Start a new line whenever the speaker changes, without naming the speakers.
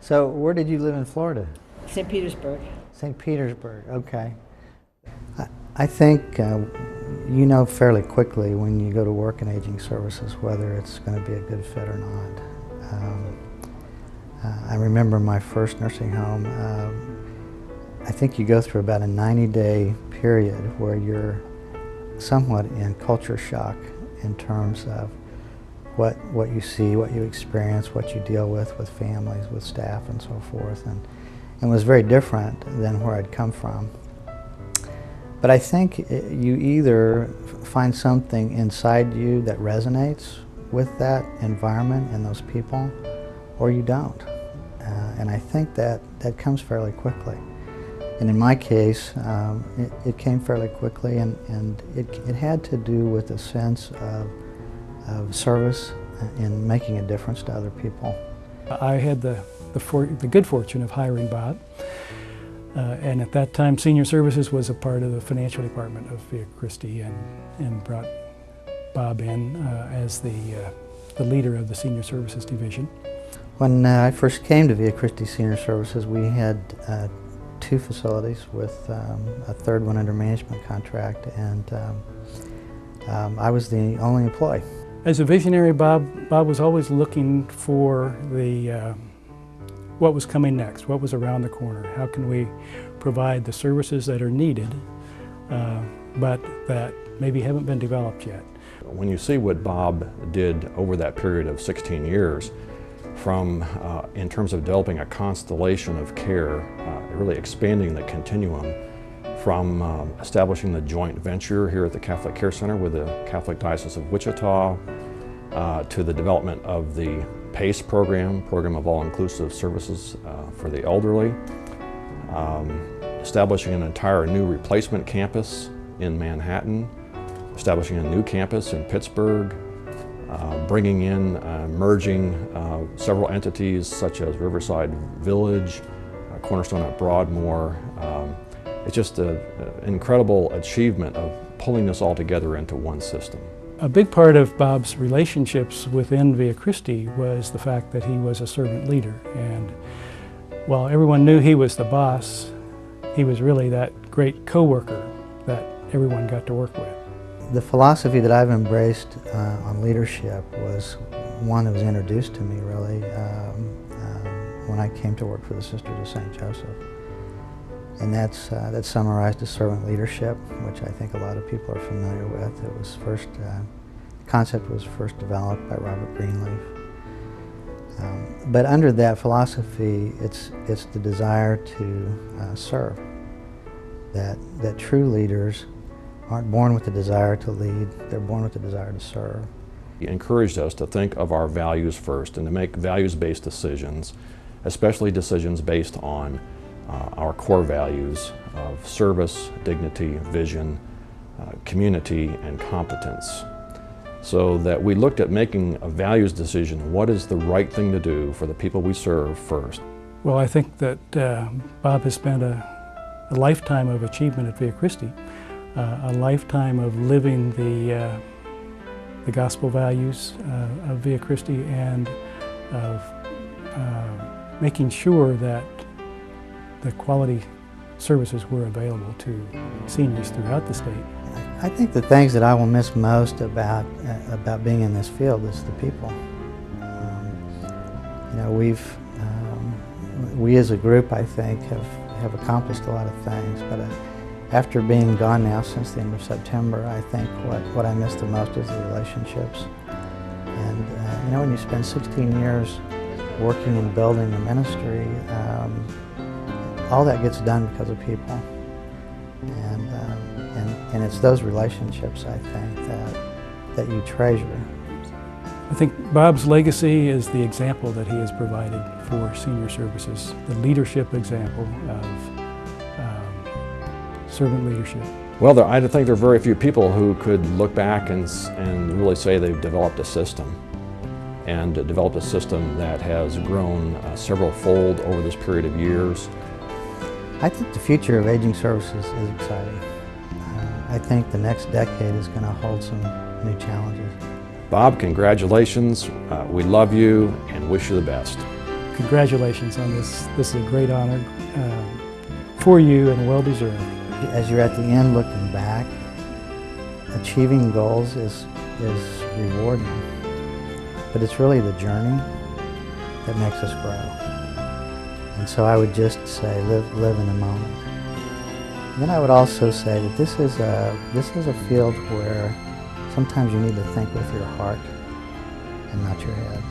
So where did you live in Florida?
St. Petersburg.
St. Petersburg, okay. I think you know fairly quickly when you go to work in aging services whether it's going to be a good fit or not. I remember my first nursing home, I think you go through about a 90-day period where you're somewhat in culture shock in terms of what you see, what you experience, what you deal with families, with staff and so forth. And it was very different than where I'd come from. But I think you either find something inside you that resonates with that environment and those people, or you don't. And I think that comes fairly quickly. And in my case, it came fairly quickly, and it had to do with a sense of service in making a difference to other people.
I had the good fortune of hiring Bob. And at that time, Senior Services was a part of the financial department of Via Christi, and brought Bob in as the leader of the Senior Services division.
When I first came to Via Christi Senior Services, we had 2 facilities with a third one under management contract, and I was the only employee.
As a visionary, Bob was always looking for what was coming next, what was around the corner. How can we provide the services that are needed, but that maybe haven't been developed yet?
When you see what Bob did over that period of 16 years, from in terms of developing a constellation of care, really expanding the continuum, from establishing the joint venture here at the Catholic Care Center with the Catholic Diocese of Wichita, to the development of the PACE program of all-inclusive services for the elderly, establishing an entire new replacement campus in Manhattan, establishing a new campus in Pittsburgh, bringing in, merging several entities such as Riverside Village, Cornerstone at Broadmoor. It's just an incredible achievement of pulling this all together into one system.
A big part of Bob's relationships within Via Christi was the fact that he was a servant leader. And while everyone knew he was the boss, he was really that great co-worker that everyone got to work with.
The philosophy that I've embraced on leadership was one that was introduced to me really when I came to work for the Sisters of St. Joseph. And that's summarized as servant leadership, which I think a lot of people are familiar with. It was first, the concept was first developed by Robert Greenleaf. But under that philosophy, it's the desire to serve. That true leaders aren't born with the desire to lead, they're born with the desire to serve.
He encouraged us to think of our values first and to make values-based decisions, especially decisions based on our core values of service, dignity, vision, community, and competence. So that we looked at making a values decision, what is the right thing to do for the people we serve first.
Well, I think that Bob has spent a lifetime of achievement at Via Christi, a lifetime of living the gospel values of Via Christi, and of making sure that the quality services were available to seniors throughout the state.
I think the things that I will miss most about being in this field is the people. You know, we as a group, I think, have accomplished a lot of things, but after being gone now since the end of September, I think what I miss the most is the relationships. And you know, when you spend 16 years working and building a ministry, all that gets done because of people. And it's those relationships, I think, that you treasure.
I think Bob's legacy is the example that he has provided for senior services, the leadership example of servant leadership.
Well, I think there are very few people who could look back and really say they've developed a system, and developed a system that has grown several-fold over this period of years.
I think the future of aging services is exciting. I think the next decade is going to hold some new challenges.
Bob, congratulations. We love you and wish you the best.
congratulations on this. This is a great honor for you and well deserved.
As you're at the end looking back, achieving goals is rewarding, but it's really the journey that makes us grow. And so I would just say live in the moment. And then I would also say that this is a field where sometimes you need to think with your heart and not your head.